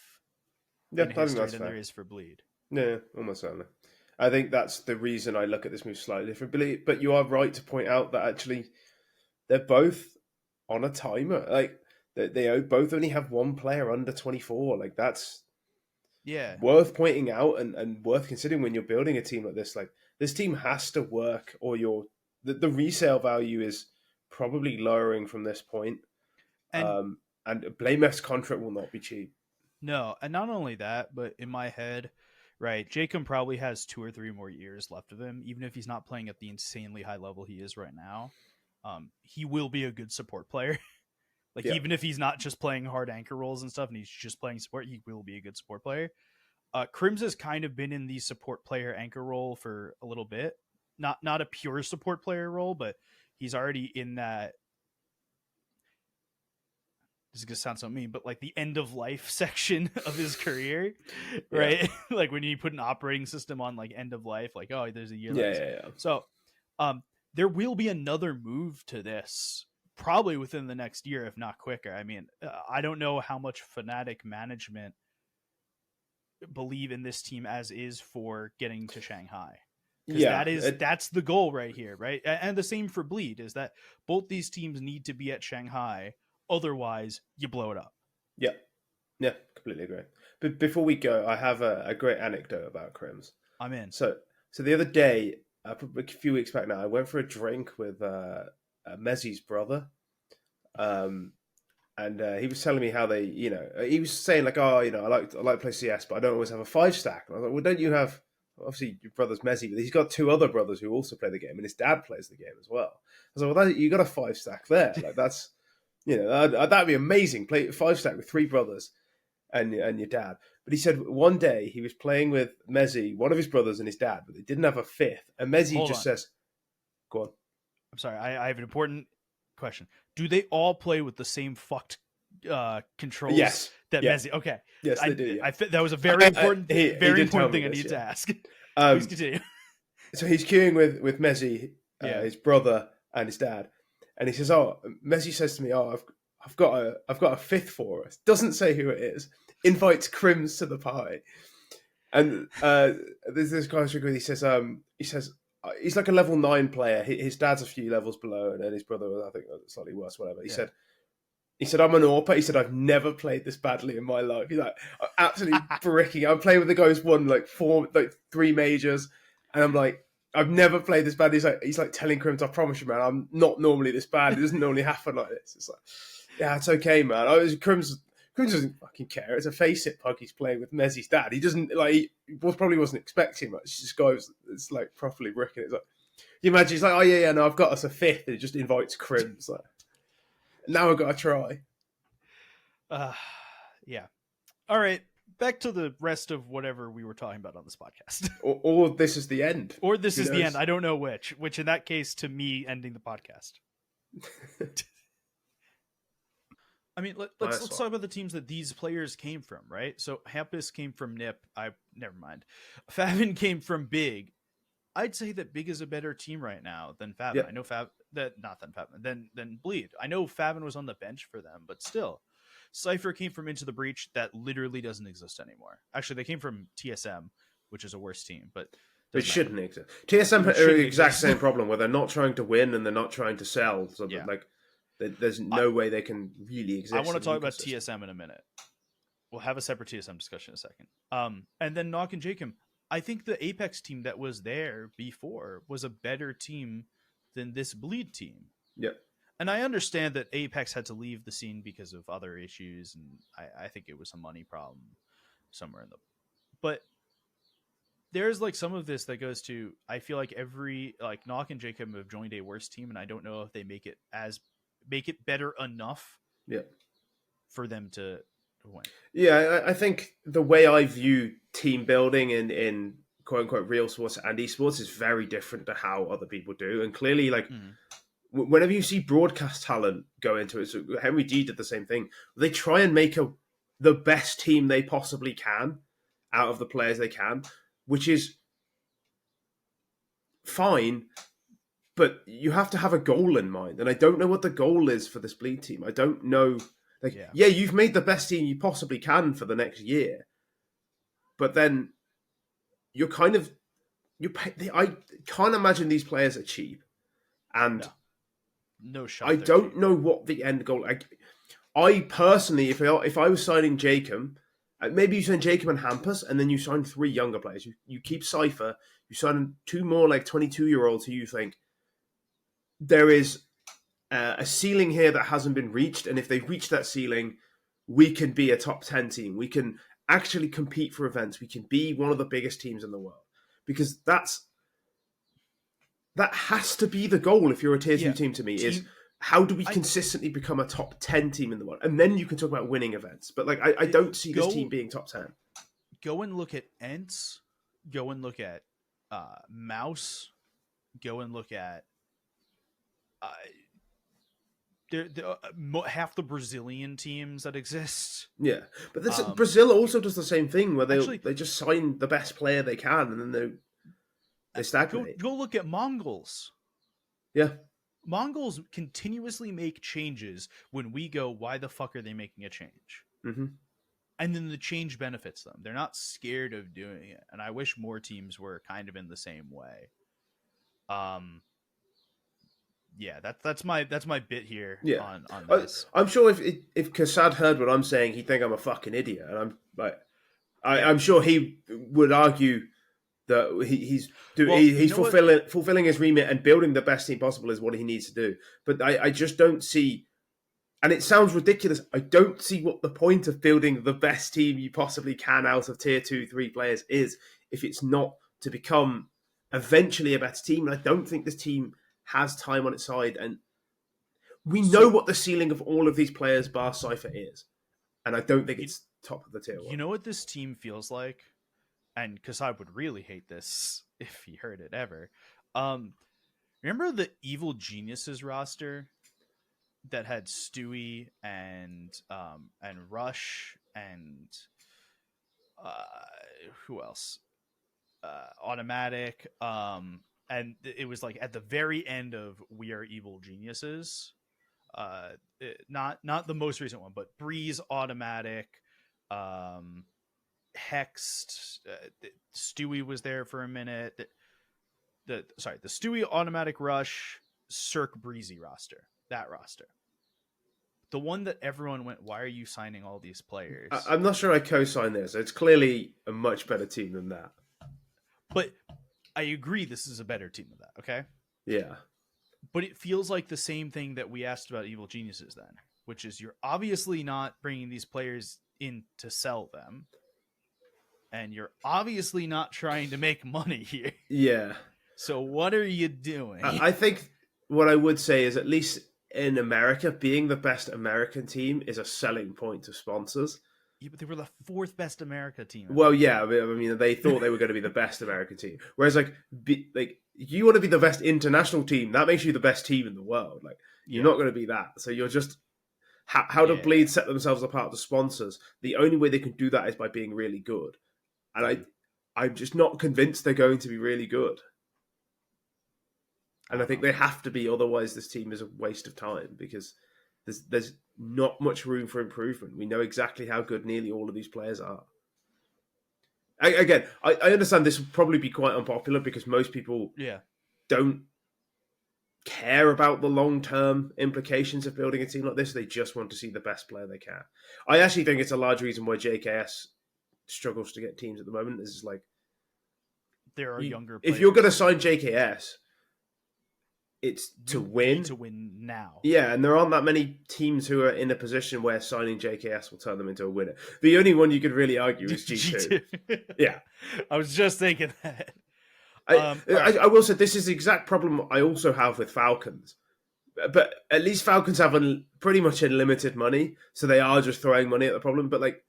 in history than there is for BLEED. Yeah, almost certainly. I think that's the reason I look at this move slightly differently. But you are right to point out that actually they're both on a timer. Like they both only have one player under 24. Like that's worth pointing out and worth considering when you're building a team like this. Like this team has to work, or the resale value is probably lowering from this point. And BlameF's contract will not be cheap. No, and not only that, but in my head, right, Jkaem probably has 2 or 3 more years left of him, even if he's not playing at the insanely high level he is right now. He will be a good support player. Even if he's not just playing hard anchor roles and stuff and he's just playing support, he will be a good support player. Krimz has kind of been in the support player anchor role for a little bit. Not a pure support player role, but he's already in that. This is going to sound so mean, but the end of life section of his career, right? When you put an operating system on end of life, there's a year left. Yeah. So, there will be another move to this probably within the next year, if not quicker. I mean, I don't know how much Fnatic management believe in this team as is for getting to Shanghai. That's the goal right here, right? And the same for BLEED is that both these teams need to be at Shanghai. Otherwise, you blow it up. Yeah, completely agree. But before we go, I have a great anecdote about Krimz. I'm in. So the other day, a few weeks back now, I went for a drink with Mezzy's brother, and he was telling me how they, he was saying I like to play CS, but I don't always have a 5-stack. And I was like, well, don't you have? Obviously, your brother's Mezzy, but he's got 2 other brothers who also play the game, and his dad plays the game as well. I was like, well, you got a 5-stack there. That's, that'd be amazing. Play 5-stack with 3 brothers and your dad. But he said one day he was playing with Mezzy, one of his brothers, and his dad, but they didn't have a 5th. And Mezzy says, "Go on." I'm sorry, I have an important question. Do they all play with the same fucked controls? Yes. Mezzy. Okay. Yes, they do. Yeah. That was a very important, important thing I need to ask. Please continue. So he's queuing with Mezzy, his brother, and his dad, and he says, "Oh, Mezzy says to me, I've got a 5th for us. Doesn't say who it is. Invites Krimz to the party." And there's this guy he says he's like a level 9 player. His dad's a few levels below, and then his brother was, I think, slightly worse. Whatever. He said, "I'm an AWPer." He said, "I've never played this badly in my life." He's like, "I'm absolutely bricking. I'm playing with the guy who's won 3 majors," and I'm like, I've never played this bad. He's like telling Krimz, I promise you, man, I'm not normally this bad. It doesn't normally happen like this. It's like, yeah, it's okay, man. Krimz doesn't fucking care. It's a face it pug he's playing with Mezzi's dad. He doesn't like. He probably wasn't expecting much. This guy was it's like properly bricking. It's like you imagine he's like, oh yeah, no, I've got us a fifth. And he just invites Krimz. Like, now I've got to try. Yeah. All right. Back to the rest of whatever we were talking about on this podcast. Or this is the end. Or this is the end. I don't know which. Which in that case, to me, ending the podcast. I mean, let's talk about the teams that these players came from, right? So Hampus came from NIP. Never mind. Favin came from Big. I'd say that Big is a better team right now than Favin. Yep. I know than BLEED. I know Favin was on the bench for them, but still. Cypher came from Into the Breach that literally doesn't exist anymore. Actually, they came from TSM, which is a worse team, but it shouldn't exist. TSM are the exact same problem where they're not trying to win and they're not trying to sell. So yeah. Like, there's no way they can really exist. I want to talk about TSM in a minute. We'll have a separate TSM discussion in a second. And then Nawwk and Jkaem. I think the Apeks team that was there before was a better team than this BLEED team. Yep. And I understand that Apeks had to leave the scene because of other issues, and I think it was a money problem somewhere in the. But there's like some of this that goes to I feel like Nawwk and Jkaem have joined a worse team, and I don't know if they make it better enough. Yeah. For them to win. Yeah, I think the way I view team building in quote unquote real sports and esports is very different to how other people do, and clearly like. Whenever you see broadcast talent go into it, so Henry D did the same thing. They try and make the best team they possibly can out of the players they can, which is fine, but you have to have a goal in mind. And I don't know what the goal is for this BLEED team. I don't know. Like, yeah, you've made the best team you possibly can for the next year, but then you're kind of I can't imagine these players are cheap, and. No. No shot. I don't know what the end goal. I personally, if I was signing Jkaem, maybe you sign Jkaem and Hampus, and then you sign 3 younger players. You keep Cypher. You sign 2 more like 22-year-olds who you think there is a ceiling here that hasn't been reached, and if they reach that ceiling, we can be a top 10 team. We can actually compete for events. We can be one of the biggest teams in the world, because that has to be the goal if you're a tier 2 team to me, is how do we consistently become a top 10 team in the world? And then you can talk about winning events. But like I don't see this team being top 10. Go and look at ENTS. Go and look at MOUZ. Go and look at half the Brazilian teams that exist. Yeah. But Brazil also does the same thing where they just sign the best player they can and then they stagnate. Go look at Mongols. Yeah. Mongols continuously make changes when we go, why the fuck are they making a change? Mm-hmm. And then the change benefits them. They're not scared of doing it. And I wish more teams were kind of in the same way. Yeah, that's my bit here on this. I'm sure if Kassad heard what I'm saying, he'd think I'm a fucking idiot. And I'm like, I'm sure he would argue that he's fulfilling his remit, and building the best team possible is what he needs to do. But I just don't see, and it sounds ridiculous, I don't see what the point of building the best team you possibly can out of tier 2, 3 players is, if it's not to become eventually a better team. And I don't think this team has time on its side, and we know what the ceiling of all of these players bar Cypher is, and I don't think it's top of the tier 1. You know what this team feels like? And Kassad would really hate this if he heard it ever. Remember the Evil Geniuses roster that had Stewie and Rush and who else? Automatic. And it was like at the very end of We Are Evil Geniuses. Not the most recent one, but Breeze, Automatic, Hexed, Stewie was there for a minute. The Stewie, Automatic, Rush, Cirque, Breezy roster. That roster. The one that everyone went, why are you signing all these players? I'm not sure I co-sign this. It's clearly a much better team than that. But I agree this is a better team than that, okay? Yeah. But it feels like the same thing that we asked about Evil Geniuses then, which is you're obviously not bringing these players in to sell them, and you're obviously not trying to make money here. Yeah. So what are you doing? I think what I would say is, at least in America, being the best American team is a selling point to sponsors. Yeah, but they were the 4th best America team. Well, yeah, I mean, they thought they were going to be the best American team. Whereas, like you want to be the best international team, that makes you the best team in the world. Like, you're not going to be that. So you're just how do BLEED set themselves apart to sponsors? The only way they can do that is by being really good, and I'm just not convinced they're going to be really good. And I think they have to be, otherwise this team is a waste of time, because there's not much room for improvement. We know exactly how good nearly all of these players are. Again, I understand this will probably be quite unpopular because most people don't care about the long-term implications of building a team like this. They just want to see the best player they can. I actually think it's a large reason why JKS struggles to get teams at the moment. This is like, there are younger players. If you're going to sign JKS, it's to win. Need to win now. Yeah, and there aren't that many teams who are in a position where signing JKS will turn them into a winner. The only one you could really argue is G2. Yeah. I was just thinking that. I will say this is the exact problem I also have with Falcons. But at least Falcons have pretty much unlimited money, so they are just throwing money at the problem. But like,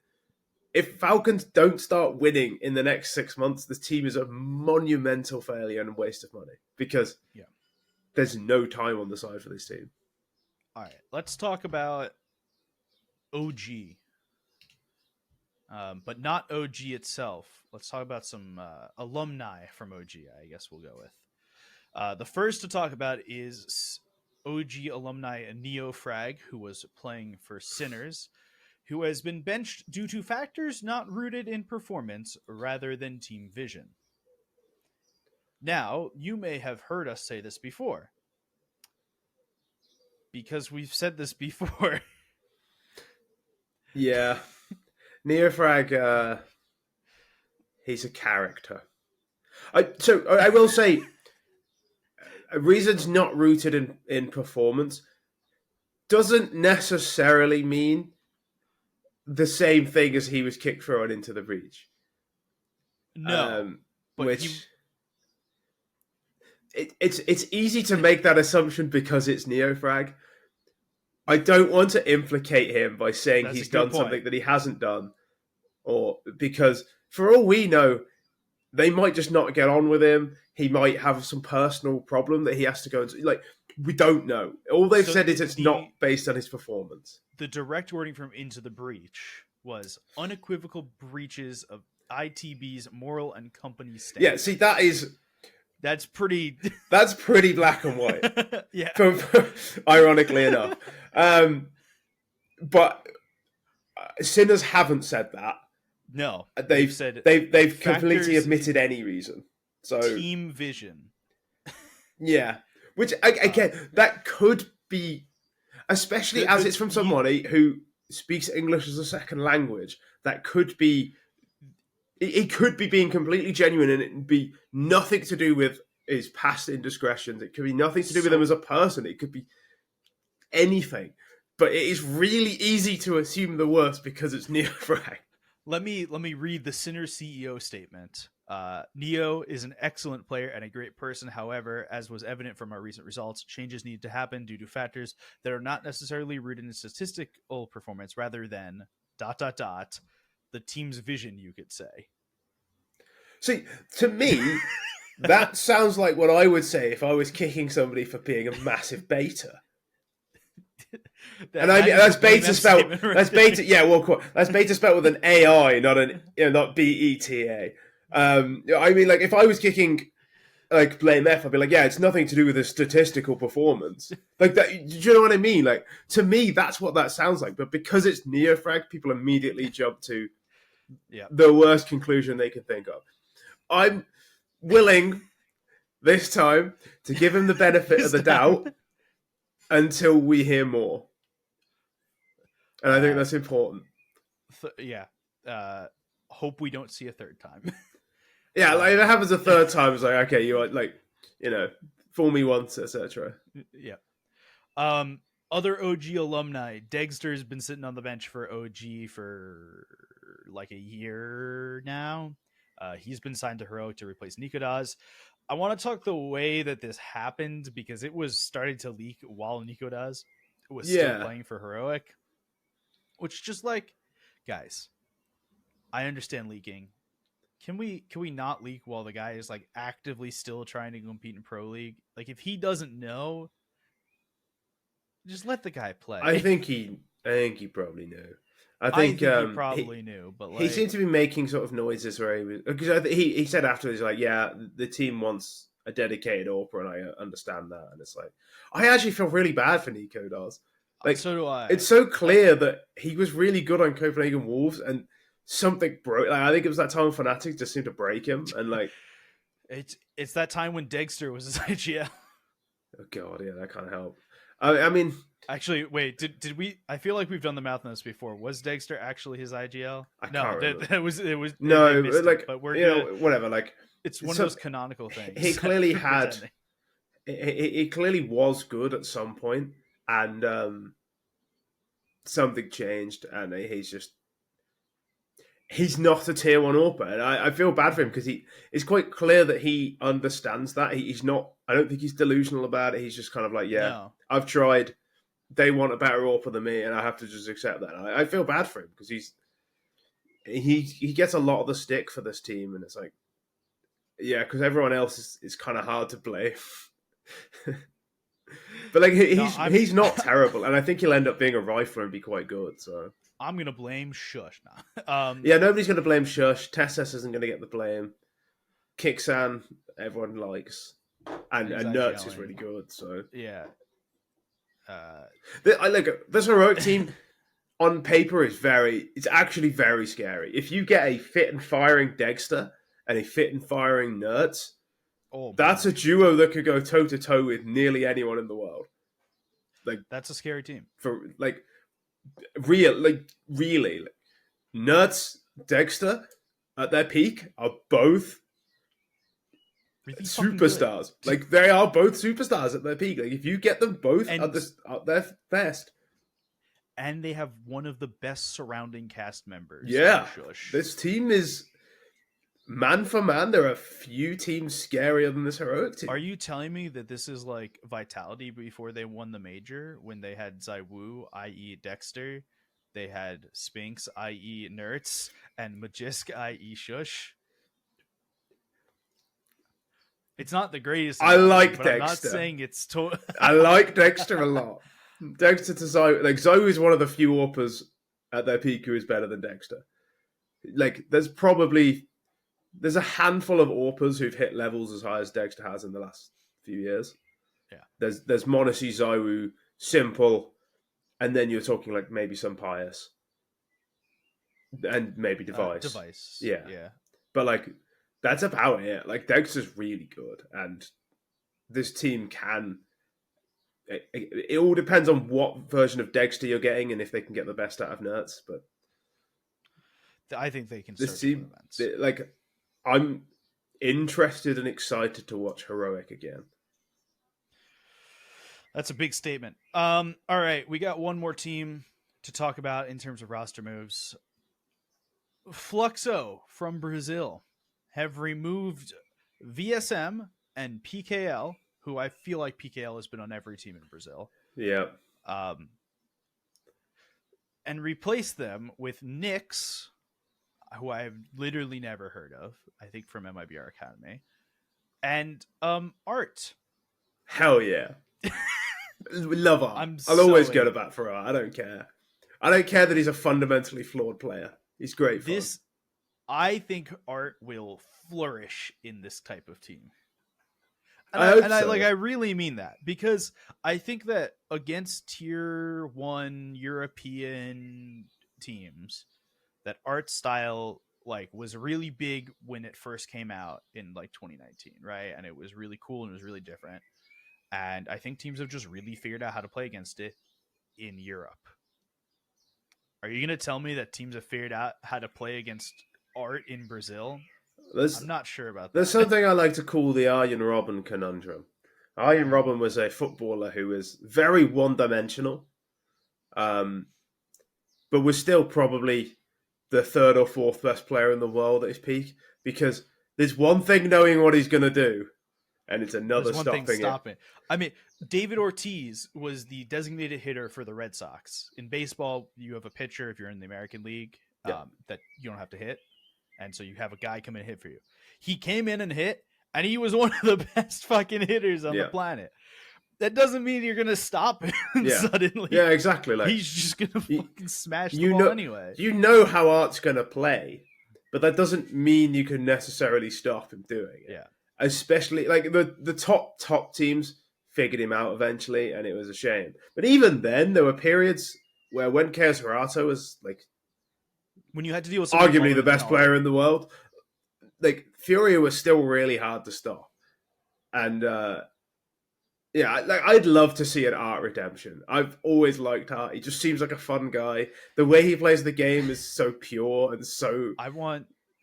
if Falcons don't start winning in the next 6 months, this team is a monumental failure and a waste of money, because there's no time on the side for this team. All right, let's talk about OG. But not OG itself. Let's talk about some alumni from OG, I guess we'll go with. The first to talk about is OG alumni NEOFRAG, who was playing for Sinners, who has been benched due to factors not rooted in performance rather than team vision. Now, you may have heard us say this before, because we've said this before. Yeah. NEOFRAG, he's a character. I will say, reasons not rooted in performance doesn't necessarily mean the same thing as he was kicked thrown into the breach. No, it's easy to make that assumption because it's NEOFRAG. I don't want to implicate him by saying he's done something that he hasn't done, or because for all we know, they might just not get on with him. He might have some personal problem that he has to go into. Like, we don't know. All they've said is it's not based on his performance. The direct wording from Into the Breach was unequivocal breaches of ITB's moral and company standards. Yeah, see, that's pretty black and white. Yeah. Ironically enough. But Sinners haven't said that. No. They've completely admitted any reason. So team vision. Yeah. Which, again, that could be, especially as it's from somebody who speaks English as a second language, that could be, it could be being completely genuine, and it would be nothing to do with his past indiscretions. It could be nothing to do with him as a person. It could be anything. But it is really easy to assume the worst because it's NEOFRAG. Let me read the Sinner CEO statement. Neo is an excellent player and a great person. However, as was evident from our recent results, changes need to happen due to factors that are not necessarily rooted in statistical performance, rather than ... the team's vision, you could say. See, to me, that sounds like what I would say if I was kicking somebody for being a massive beta. And I mean, that's beta spelled. That's beta. Yeah, well, that's beta spelled with an AI, not BETA. I mean, like, if I was kicking like BlameF, I'd be like, yeah, it's nothing to do with the statistical performance. Like that. Do you know what I mean? Like, to me, that's what that sounds like. But because it's NEOFRAG, people immediately jump to the worst conclusion they can think of. I'm willing this time to give him the benefit of the doubt until we hear more. And I think that's important. Hope we don't see a third time. Yeah, like if it happens a third time, it's like, okay, you are like, you know, fool me once, etc. Yeah. Other OG alumni, degster has been sitting on the bench for OG for like a year now. He's been signed to Heroic to replace Nicodoz. I want to talk the way that this happened because it was starting to leak while Nicodoz was still playing for Heroic, which just like, guys, I understand leaking. Can we not leak while the guy is like actively still trying to compete in Pro League? Like if he doesn't know, just let the guy play. I think he probably knew. I think he probably knew, but like, he seemed to be making sort of noises where he was, because he said afterwards, like, yeah, the team wants a dedicated AWPer, and I understand that. And it's like, I actually feel really bad for Nicodoz. Like, so do I. It's so clear that he was really good on Copenhagen Wolves, and something broke. Like, I think it was that time Fnatic just seemed to break him, and like, it's that time when degster was his IGL. Oh god, yeah, that can't help. I mean, actually, wait, did we? I feel like we've done the math on this before. Was degster actually his IGL? I can't remember. It was no, like it, but we're whatever. Like it's one of those canonical things. He clearly had. He clearly was good at some point, and something changed, and he's not a tier 1 AWPer, and I feel bad for him because it's quite clear that he understands that. He's not. I don't think he's delusional about it. He's just kind of like, yeah, no. I've tried. They want a better AWPer than me, and I have to just accept that. I feel bad for him because he gets a lot of the stick for this team, and it's like, yeah, because everyone else is kind of hard to blame. But like he's not terrible, and I think he'll end up being a rifler and be quite good. So I'm gonna blame Shush now. Yeah, nobody's gonna blame Shush. Tessus isn't gonna get the blame. Kixan, everyone likes, and Nerds is really good. So yeah, this Heroic team on paper it's actually very scary. If you get a fit and firing degster and a fit and firing Nerds, that's a duo that could go toe to toe with nearly anyone in the world. Like that's a scary team for like really. Nerds, degster at their peak are both really superstars. Like they are both superstars at their peak. Like if you get them both at their best, and they have one of the best surrounding cast members. Yeah, this team is. Man for man, there are a few teams scarier than this Heroic team. Are you telling me that this is like Vitality before they won the major, when they had ZywOo, i.e. degster, they had Spinks, i.e. Nerds, and Magisk, i.e. Shush? It's not the greatest. I like degster. I'm not saying it's... I like degster a lot. Degster to ZywOo. Like, ZywOo is one of the few AWPers at their peak who is better than degster. Like, there's a handful of AWPers who've hit levels as high as degster has in the last few years. Yeah. There's m0NESY, ZywOo, Simple, and then you're talking like maybe some Pious. And maybe Device. Yeah. But like, that's about it. Like, degster's really good, and this team can... It all depends on what version of degster you're getting and if they can get the best out of Nerds, but... I think they can. This team, like... I'm interested and excited to watch Heroic again. That's a big statement. All right, we got one more team to talk about in terms of roster moves. Fluxo from Brazil have removed VSM and PKL, who I feel like PKL has been on every team in Brazil. Yeah. And replaced them with Nyx, who I've literally never heard of, I think from MIBR Academy, and Art. Hell yeah. We love Art. I'll always go to bat for Art. I don't care. I don't care that he's a fundamentally flawed player. He's great fun. I think Art will flourish in this type of team. And I really mean that, because I think that against tier 1 European teams, that Art style like was really big when it first came out in like 2019, right? And it was really cool and it was really different. And I think teams have just really figured out how to play against it in Europe. Are you going to tell me that teams have figured out how to play against Art in Brazil? I'm not sure about that. There's something I like to call the Arjen Robben conundrum. Arjen Robben was a footballer who was very one-dimensional, but was still probably the third or fourth best player in the world at his peak, because there's one thing knowing what he's going to do, and it's another stopping it. I mean, David Ortiz was the designated hitter for the Red Sox. In baseball, you have a pitcher if you're in the American League that you don't have to hit, and so you have a guy come in and hit for you. He came in and hit, and he was one of the best fucking hitters on the planet. That doesn't mean you're gonna stop him suddenly. Yeah, exactly. Like, he's just gonna fucking smash the ball anyway. You know how Art's gonna play, but that doesn't mean you can necessarily stop him doing it. Yeah. Especially like the top teams figured him out eventually, and it was a shame. But even then, there were periods where when Chaos Harato was like, when you had to deal with arguably the best player in the world, like Furia was still really hard to stop. And I'd love to see an Art redemption. I've always liked Art. He just seems like a fun guy. The way he plays the game is so pure and so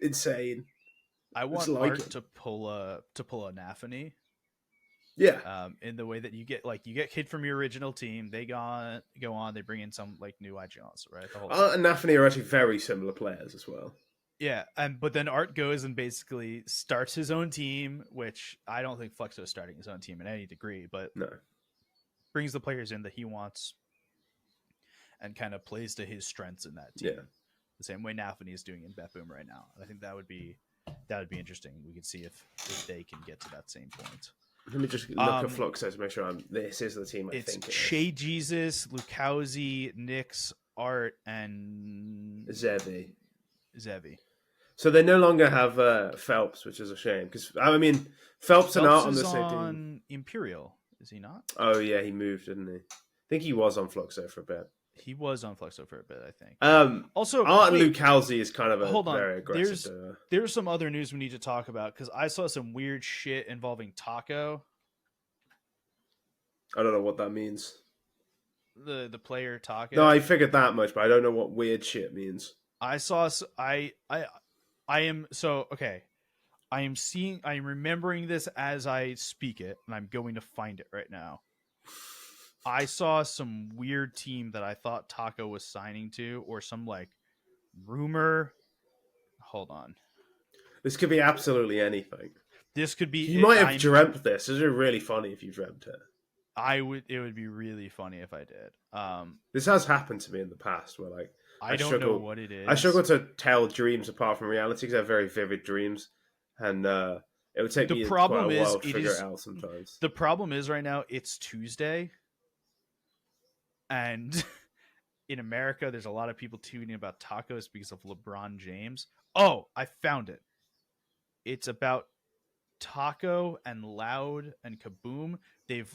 insane. I want Art to pull a Nafany. Yeah. In the way that you get kid from your original team, they go on, they bring in some like new IGLs, right? Art and Nafany are actually very similar players as well. Yeah, but then Art goes and basically starts his own team, which I don't think Fluxo is starting his own team in any degree, but no, brings the players in that he wants and kind of plays to his strengths in that team. Yeah. The same way Nafany is doing in BetBoom right now. And I think that would be interesting. We could see if they can get to that same point. Let me just look at Fluxo to make sure this is the team I think it is. Shea Jesus, Lukowski, Nyx, Art, and Zevi. So they no longer have Phelps, which is a shame, because I mean Phelps and Art on the same team. Imperial, is he not? Oh yeah, he moved, didn't he? I think he was on Fluxo for a bit. He was on Fluxo for a bit, I think. Also, Art and Lukowski is kind of a very aggressive. There's some other news we need to talk about, because I saw some weird shit involving Taco. I don't know what that means. The player Taco. No, I figured that much, but I don't know what weird shit means. I am remembering this as I speak it, and I'm going to find it right now. I saw some weird team that I thought Taco was signing to, or some like rumor. Hold on. This could be absolutely anything. This could be. You might have dreamt this. This is really funny if you dreamt it. It would be really funny if I did. This has happened to me in the past, where like I don't know what it is. I struggle to tell dreams apart from reality because I have very vivid dreams, and it would take me quite a while to figure it out sometimes. The problem is right now it's Tuesday, and in America there's a lot of people tweeting about tacos because of LeBron James. Oh, I found it. It's about Taco and Loud and KaBuM. They've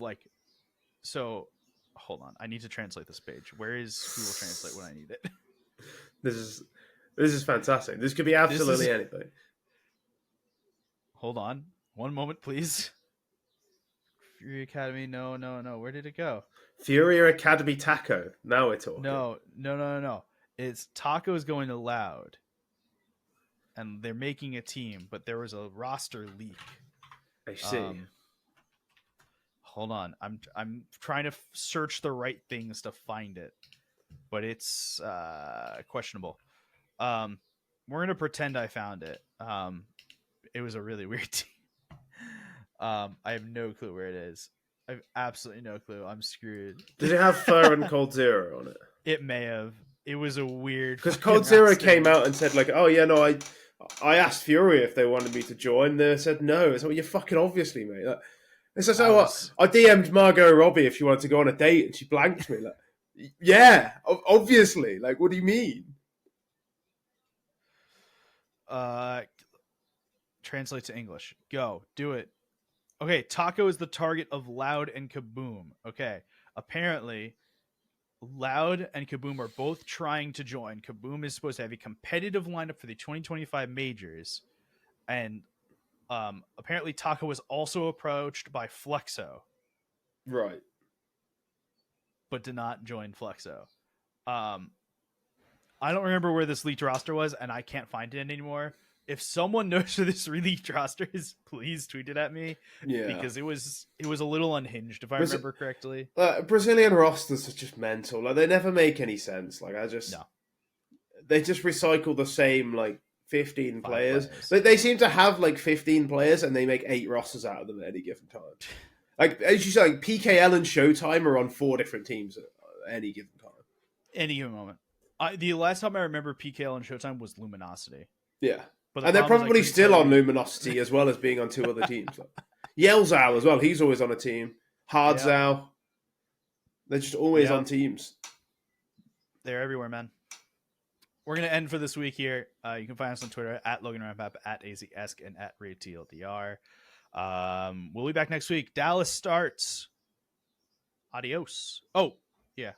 hold on. I need to translate this page. Where is Google Translate when I need it? This is fantastic. This could be absolutely anything. Hold on. One moment, please. Fury Academy. No. Where did it go? Fury Academy Taco. Now we're talking. No. It's Taco's going to Loud. And they're making a team, but there was a roster leak. I see. Hold on. I'm trying to search the right things to find it, but it's questionable. We're gonna pretend I found it. It was a really weird team. I have no clue where it is. I have absolutely no clue. I'm screwed. Did it have Fur and Cold Zero on it? It may have. It was a weird. Because Cold Zero came out and said like, "Oh yeah, no, I asked Fury if they wanted me to join. They said no." It's like, "You're fucking obviously, mate." Like, it's like, I DM'd Margot Robbie if she wanted to go on a date, and she blanked me. Like, yeah, obviously. Like, what do you mean? Translate to English. Go. Do it. Okay, Taco is the target of Loud and KaBuM. Okay, apparently Loud and KaBuM are both trying to join. KaBuM is supposed to have a competitive lineup for the 2025 majors, and apparently Taco was also approached by Fluxo, right, but did not join Fluxo. I don't remember where this leaked roster was, and I can't find it anymore. if someone knows who this released roster is, please tweet it at me. Yeah, because it was a little unhinged, if I remember correctly. Brazilian rosters are just mental. Like, they never make any sense. Like, they just recycle the same like 15 players. They seem to have like 15 players, and they make 8 rosters out of them at any given time. Like, as you say, like, PKL and Showtime are on 4 different teams at any given time. Any given moment. The last time I remember PKL and Showtime was Luminosity. Yeah. And they're probably still on Luminosity as well as being on 2 other teams. Like, Yelzao as well. He's always on a team. Hardzao. They're just always on teams. They're everywhere, man. We're going to end for this week here. You can find us on Twitter at LoganRampap, at AZEsk, and at RateTLDR. We'll be back next week. Dallas starts. Adios. Oh, yeah.